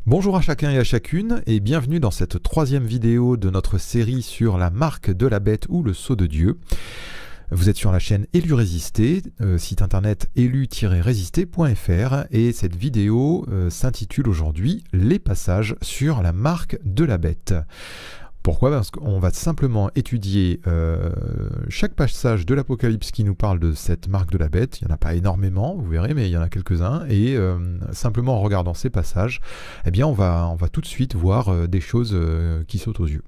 Bonjour à chacun et à chacune et bienvenue dans cette troisième vidéo de notre série sur la marque de la bête ou le sceau de Dieu. Vous êtes sur la chaîne Élu Résister, site internet élu-résister.fr et cette vidéo s'intitule aujourd'hui « Les passages sur la marque de la bête ». Pourquoi ? Parce qu'on va simplement étudier chaque passage de l'Apocalypse qui nous parle de cette marque de la bête. Il n'y en a pas énormément, vous verrez, mais il y en a quelques-uns. Et simplement en regardant ces passages, eh bien, on va tout de suite voir des choses qui sautent aux yeux.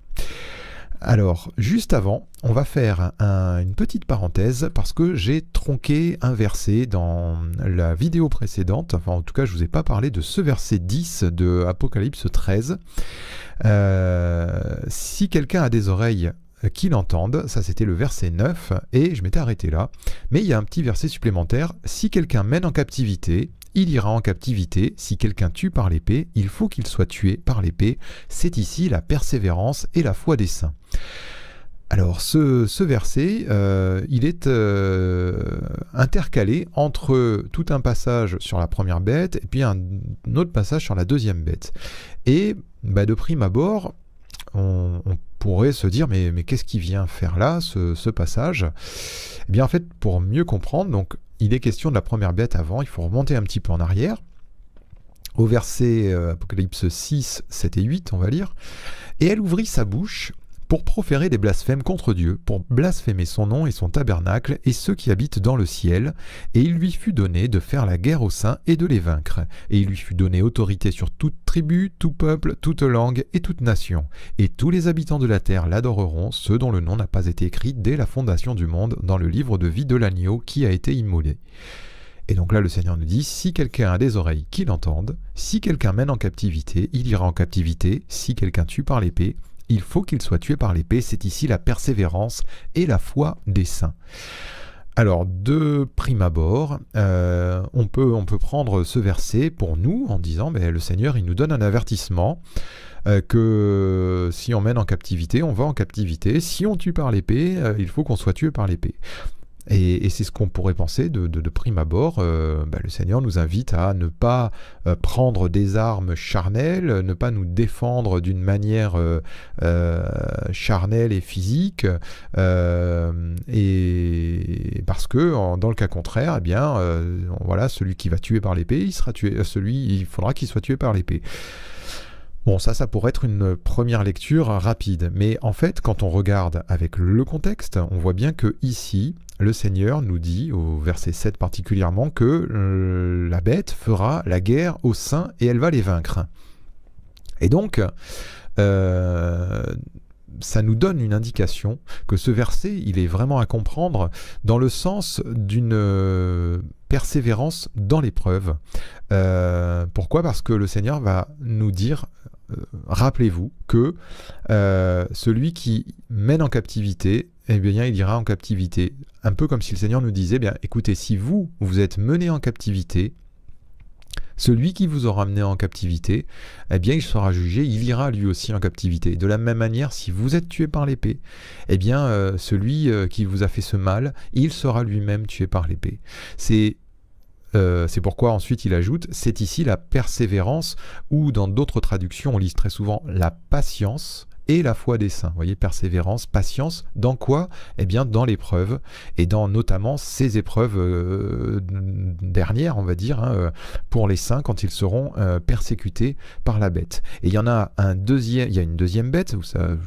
Alors, juste avant, on va faire une petite parenthèse parce que j'ai tronqué un verset dans la vidéo précédente. Enfin, en tout cas, je ne vous ai pas parlé de ce verset 10 de Apocalypse 13. Si quelqu'un a des oreilles qu'il entende, ça c'était le verset 9, et je m'étais arrêté là. Mais il y a un petit verset supplémentaire. Si quelqu'un mène en captivité, il ira en captivité. Si quelqu'un tue par l'épée, il faut qu'il soit tué par l'épée. C'est ici la persévérance et la foi des saints. Alors ce verset, il est intercalé entre tout un passage sur la première bête et puis un autre passage sur la deuxième bête. Et de prime abord, on pourrait se dire mais qu'est-ce qui vient faire là, ce passage ? Eh bien en fait, pour mieux comprendre, donc il est question de la première bête avant, il faut remonter un petit peu en arrière. Au verset Apocalypse 6, 7 et 8, on va lire. Et elle ouvrit sa bouche pour proférer des blasphèmes contre Dieu, pour blasphémer son nom et son tabernacle et ceux qui habitent dans le ciel. Et il lui fut donné de faire la guerre aux saints et de les vaincre. Et il lui fut donné autorité sur toute tribu, tout peuple, toute langue et toute nation. Et tous les habitants de la terre l'adoreront, ceux dont le nom n'a pas été écrit dès la fondation du monde dans le livre de vie de l'agneau qui a été immolé. Et donc là, le Seigneur nous dit, si quelqu'un a des oreilles, qu'il entende. Si quelqu'un mène en captivité, il ira en captivité. Si quelqu'un tue par l'épée, il faut qu'il soit tué par l'épée. C'est ici la persévérance et la foi des saints. Alors, de prime abord, on peut prendre ce verset pour nous en disant, le Seigneur, il nous donne un avertissement que si on mène en captivité, on va en captivité. Si on tue par l'épée, il faut qu'on soit tué par l'épée. Et c'est ce qu'on pourrait penser de prime abord. Le Seigneur nous invite à ne pas prendre des armes charnelles, ne pas nous défendre d'une manière charnelle et physique, et parce que dans le cas contraire, celui qui va tuer par l'épée, il sera tué. Il faudra qu'il soit tué par l'épée. Bon, ça pourrait être une première lecture rapide, mais en fait, quand on regarde avec le contexte, on voit bien que ici, le Seigneur nous dit, au verset 7 particulièrement, que la bête fera la guerre aux saints et elle va les vaincre. Et donc, ça nous donne une indication que ce verset, il est vraiment à comprendre dans le sens d'une persévérance dans l'épreuve. Pourquoi ? Parce que le Seigneur va nous dire, rappelez-vous que celui qui mène en captivité, eh bien, il ira en captivité. Un peu comme si le Seigneur nous disait, écoutez, si vous êtes mené en captivité, celui qui vous aura mené en captivité, eh bien, il sera jugé, il ira lui aussi en captivité. De la même manière, si vous êtes tué par l'épée, eh bien, celui qui vous a fait ce mal, il sera lui-même tué par l'épée. C'est pourquoi ensuite il ajoute, c'est ici la persévérance, ou dans d'autres traductions, on lit très souvent la patience et la foi des saints. Vous voyez, persévérance, patience, dans quoi ? Eh bien, dans l'épreuve, et dans notamment ces épreuves dernières, on va dire, pour les saints, quand ils seront persécutés par la bête. Et il y a une deuxième bête,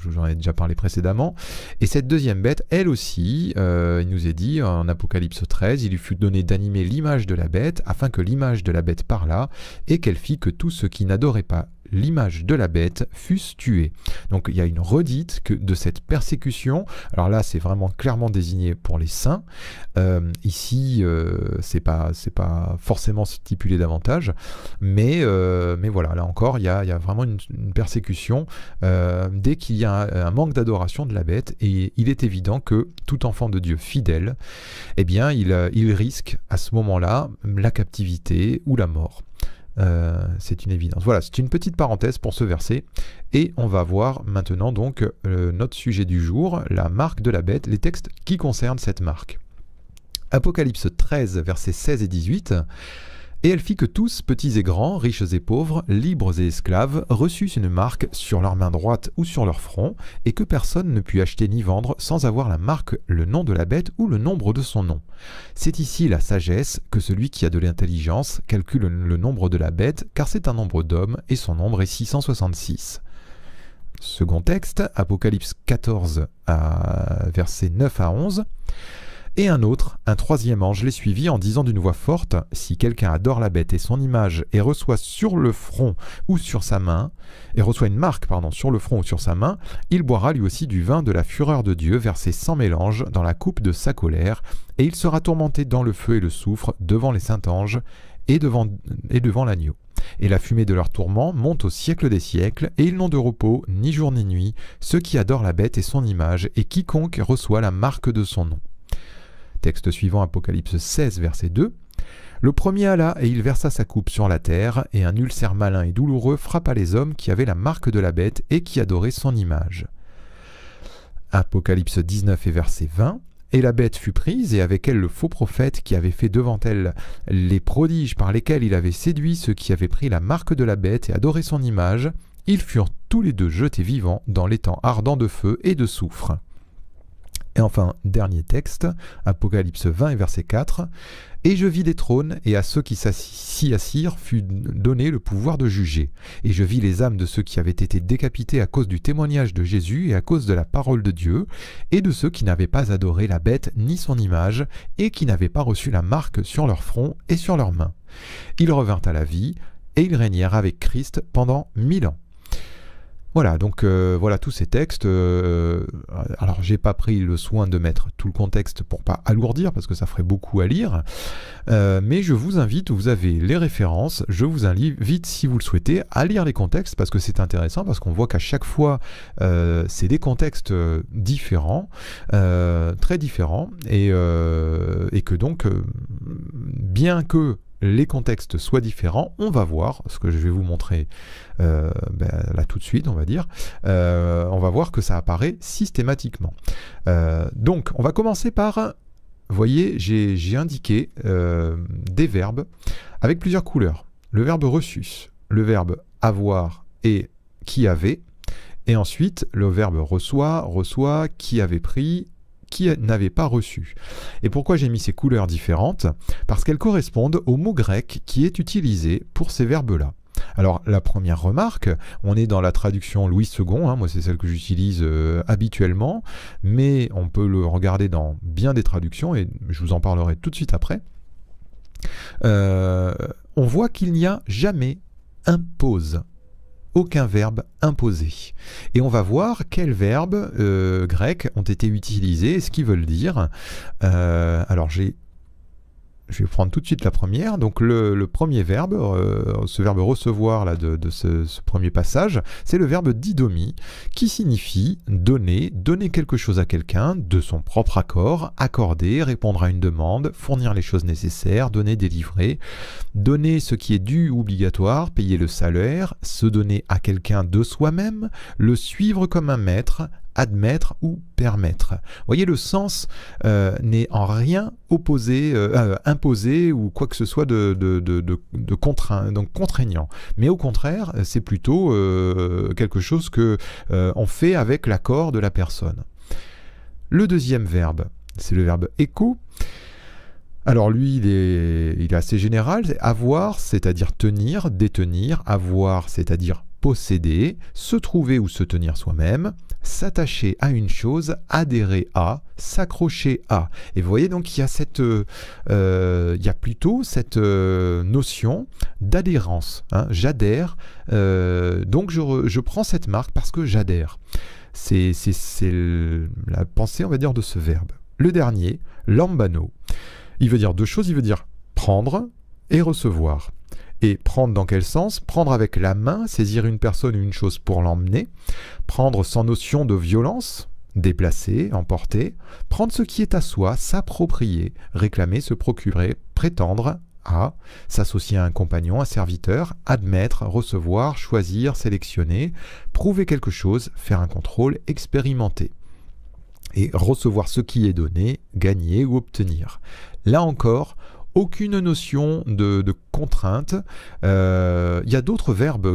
j'en ai déjà parlé précédemment, et cette deuxième bête, elle aussi, il nous est dit en Apocalypse 13, il lui fut donné d'animer l'image de la bête, afin que l'image de la bête parlât, et qu'elle fit que tous ceux qui n'adoraient pas l'image de la bête fussent tués. Donc il y a une redite de cette persécution. Alors là, c'est vraiment clairement désigné pour les saints. Ici, c'est pas forcément stipulé davantage, mais voilà, là encore, il y a vraiment une persécution dès qu'il y a un manque d'adoration de la bête, et il est évident que tout enfant de Dieu fidèle, eh bien, il risque à ce moment-là la captivité ou la mort. C'est une évidence. Voilà, c'est une petite parenthèse pour ce verset, et on va voir maintenant donc notre sujet du jour, la marque de la bête, les textes qui concernent cette marque. Apocalypse 13, versets 16 et 18. Et elle fit que tous, petits et grands, riches et pauvres, libres et esclaves, reçussent une marque sur leur main droite ou sur leur front, et que personne ne put acheter ni vendre sans avoir la marque, le nom de la bête ou le nombre de son nom. C'est ici la sagesse que celui qui a de l'intelligence calcule le nombre de la bête, car c'est un nombre d'hommes, et son nombre est 666. Second texte, Apocalypse 14, versets 9 à 11. Et un troisième ange les suivit en disant d'une voix forte, « Si quelqu'un adore la bête et son image et reçoit sur le front ou sur sa main, et reçoit une marque, sur le front ou sur sa main, il boira lui aussi du vin de la fureur de Dieu versé sans mélange dans la coupe de sa colère, et il sera tourmenté dans le feu et le soufre devant les saints anges et devant l'agneau. Et la fumée de leur tourment monte au siècle des siècles, et ils n'ont de repos ni jour ni nuit, ceux qui adorent la bête et son image, et quiconque reçoit la marque de son nom. » Texte suivant, Apocalypse 16, verset 2. « Le premier alla, et il versa sa coupe sur la terre, et un ulcère malin et douloureux frappa les hommes qui avaient la marque de la bête et qui adoraient son image. » Apocalypse 19 et verset 20. « Et la bête fut prise, et avec elle le faux prophète qui avait fait devant elle les prodiges par lesquels il avait séduit ceux qui avaient pris la marque de la bête et adoré son image. Ils furent tous les deux jetés vivants dans l'étang ardent de feu et de soufre. » Et enfin, dernier texte, Apocalypse 20 et verset 4. « Et je vis des trônes, et à ceux qui s'y assirent fut donné le pouvoir de juger. Et je vis les âmes de ceux qui avaient été décapités à cause du témoignage de Jésus et à cause de la parole de Dieu, et de ceux qui n'avaient pas adoré la bête ni son image, et qui n'avaient pas reçu la marque sur leur front et sur leurs mains. Ils revinrent à la vie, et ils régnèrent avec Christ pendant 1000 ans. » Voilà, donc voilà tous ces textes. Alors, j'ai pas pris le soin de mettre tout le contexte pour pas alourdir, parce que ça ferait beaucoup à lire. Mais je vous invite, vous avez les références, je vous invite, si vous le souhaitez, à lire les contextes, parce que c'est intéressant, parce qu'on voit qu'à chaque fois, c'est des contextes différents, très différents, et que donc, bien que les contextes soient différents, on va voir, ce que je vais vous montrer là tout de suite, on va dire, on va voir que ça apparaît systématiquement. Donc, on va commencer par, vous voyez, j'ai indiqué des verbes avec plusieurs couleurs. Le verbe reçus, le verbe avoir et qui avait, et ensuite le verbe reçoit, qui avait pris, qui n'avait pas reçu. Et pourquoi j'ai mis ces couleurs différentes ? Parce qu'elles correspondent au mot grec qui est utilisé pour ces verbes-là. Alors, la première remarque, on est dans la traduction Louis II, moi c'est celle que j'utilise habituellement, mais on peut le regarder dans bien des traductions, et je vous en parlerai tout de suite après. On voit qu'il n'y a jamais impose. Aucun verbe imposé. Et on va voir quels verbes grecs ont été utilisés et ce qu'ils veulent dire. Alors je vais prendre tout de suite la première. Donc le premier verbe, ce verbe recevoir là, de ce premier passage, c'est le verbe didomi, qui signifie donner quelque chose à quelqu'un de son propre accord, accorder, répondre à une demande, fournir les choses nécessaires, donner, délivrer, donner ce qui est dû ou obligatoire, payer le salaire, se donner à quelqu'un de soi-même, le suivre comme un maître, admettre ou permettre. Vous voyez, le sens n'est en rien imposé ou quoi que ce soit de contraignant. Mais au contraire, c'est plutôt quelque chose que on fait avec l'accord de la personne. Le deuxième verbe, c'est le verbe écho. Alors lui, il est assez général. Avoir, c'est-à-dire tenir, détenir. Avoir, c'est-à-dire posséder, se trouver ou se tenir soi-même, s'attacher à une chose, adhérer à, s'accrocher à. Et vous voyez donc il y a plutôt cette notion d'adhérence. J'adhère, donc je prends cette marque parce que j'adhère. C'est la pensée, on va dire, de ce verbe. Le dernier, lambano, il veut dire deux choses. Il veut dire prendre et recevoir. Et prendre dans quel sens ? Prendre avec la main, saisir une personne ou une chose pour l'emmener. Prendre sans notion de violence, déplacer, emporter. Prendre ce qui est à soi, s'approprier, réclamer, se procurer, prétendre à, s'associer à un compagnon, un serviteur, admettre, recevoir, choisir, sélectionner, prouver quelque chose, faire un contrôle, expérimenter. Et recevoir ce qui est donné, gagner ou obtenir. Là encore, aucune notion de contrainte. Il y a d'autres verbes,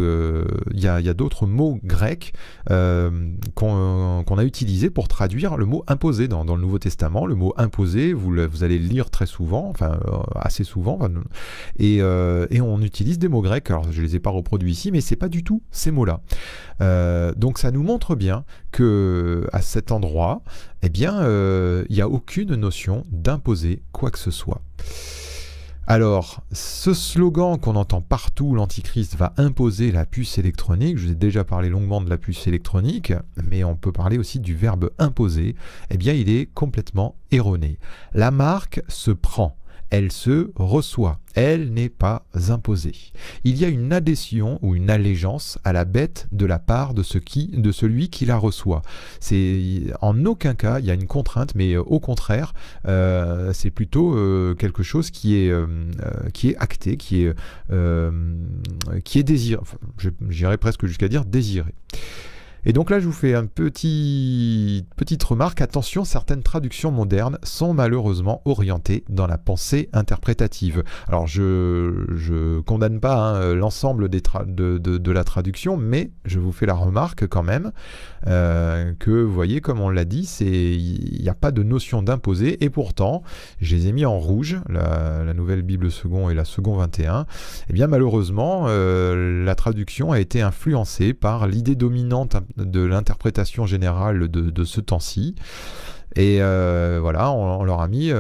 il y a d'autres mots grecs qu'on a utilisés pour traduire le mot imposer dans le Nouveau Testament. Le mot imposer, vous allez le lire très souvent, enfin assez souvent, et on utilise des mots grecs. Alors je ne les ai pas reproduits ici, mais c'est pas du tout ces mots-là. Donc ça nous montre bien que à cet endroit, eh bien, il n'y a aucune notion d'imposer quoi que ce soit. Alors, ce slogan qu'on entend partout, l'Antichrist va imposer la puce électronique, je vous ai déjà parlé longuement de la puce électronique, mais on peut parler aussi du verbe imposer, eh bien il est complètement erroné. La marque se prend, elle se reçoit, elle n'est pas imposée. Il y a une adhésion ou une allégeance à la bête de la part de celui qui la reçoit. En aucun cas il y a une contrainte, mais au contraire, c'est plutôt quelque chose qui est acté, qui est désiré. Enfin, j'irais presque jusqu'à dire désiré. Et donc là, je vous fais une petite remarque. Attention, certaines traductions modernes sont malheureusement orientées dans la pensée interprétative. Alors, je condamne pas l'ensemble de la traduction, mais je vous fais la remarque quand même que, vous voyez, comme on l'a dit, il n'y a pas de notion d'imposer. Et pourtant, je les ai mis en rouge, la nouvelle Bible Second et la Second 21. Eh bien, malheureusement, la traduction a été influencée par l'idée dominante de l'interprétation générale de ce temps-ci. Et voilà, on leur a mis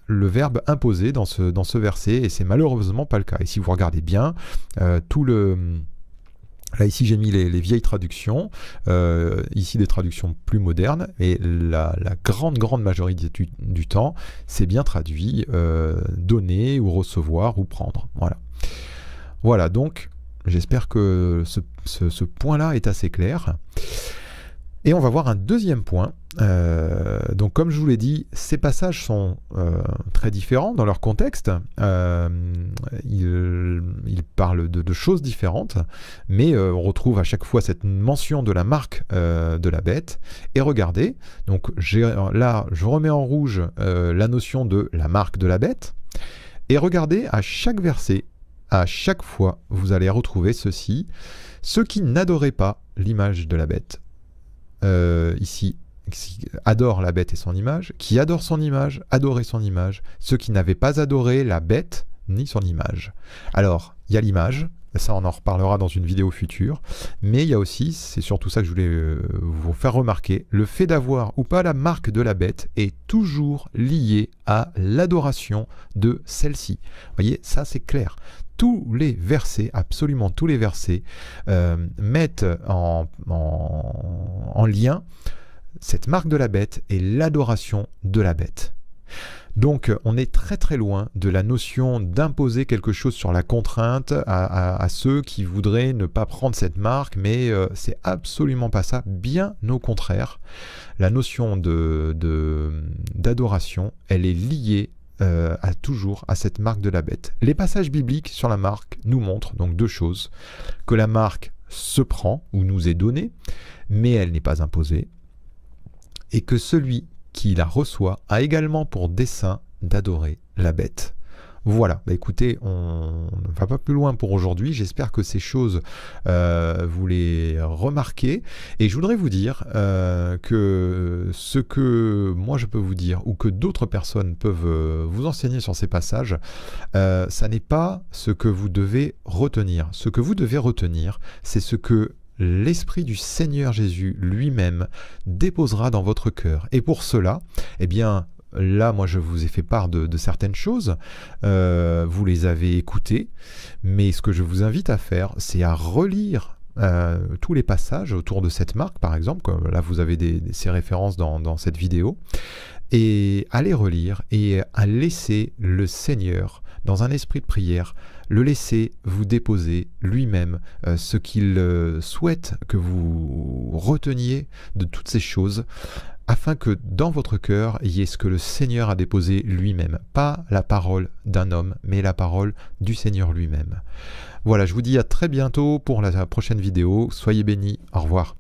le verbe imposer dans ce verset, et c'est malheureusement pas le cas. Et si vous regardez bien, là ici j'ai mis les vieilles traductions, ici des traductions plus modernes, et la grande majorité du temps, c'est bien traduit donner ou recevoir ou prendre. Voilà, donc j'espère que ce point-là est assez clair. Et on va voir un deuxième point. Donc comme je vous l'ai dit, ces passages sont très différents dans leur contexte. Ils parlent de choses différentes, mais on retrouve à chaque fois cette mention de la marque de la bête. Et regardez, donc là je remets en rouge la notion de la marque de la bête. Et regardez, à chaque verset, à chaque fois, vous allez retrouver ceci. Ceux qui n'adoraient pas l'image de la bête, ici, qui adorent la bête et son image, qui adorent son image, adorer son image, ceux qui n'avaient pas adoré la bête ni son image. Alors, il y a l'image, ça on en reparlera dans une vidéo future, mais il y a aussi, c'est surtout ça que je voulais vous faire remarquer, le fait d'avoir ou pas la marque de la bête est toujours lié à l'adoration de celle-ci. Vous voyez, ça c'est clair. Tous les versets, absolument tous les versets, mettent en lien cette marque de la bête et l'adoration de la bête. Donc on est très loin de la notion d'imposer quelque chose sur la contrainte à ceux qui voudraient ne pas prendre cette marque, mais c'est absolument pas ça, bien au contraire. La notion d'adoration, elle est liée toujours à cette marque de la bête. Les passages bibliques sur la marque nous montrent donc deux choses: que la marque se prend ou nous est donnée, mais elle n'est pas imposée, et que celui qui la reçoit a également pour dessein d'adorer la bête. Voilà, écoutez, on ne va pas plus loin pour aujourd'hui. J'espère que ces choses, vous les remarquez. Et je voudrais vous dire que ce que moi je peux vous dire, ou que d'autres personnes peuvent vous enseigner sur ces passages, ça n'est pas ce que vous devez retenir. Ce que vous devez retenir, c'est ce que l'Esprit du Seigneur Jésus lui-même déposera dans votre cœur. Et pour cela, eh bien, là, moi, je vous ai fait part de certaines choses, vous les avez écoutées, mais ce que je vous invite à faire, c'est à relire tous les passages autour de cette marque, par exemple, comme là, vous avez ces références dans cette vidéo, et à les relire et à laisser le Seigneur, dans un esprit de prière, le laisser vous déposer lui-même ce qu'il souhaite que vous reteniez de toutes ces choses, afin que dans votre cœur, il y ait ce que le Seigneur a déposé lui-même. Pas la parole d'un homme, mais la parole du Seigneur lui-même. Voilà, je vous dis à très bientôt pour la prochaine vidéo. Soyez bénis, au revoir.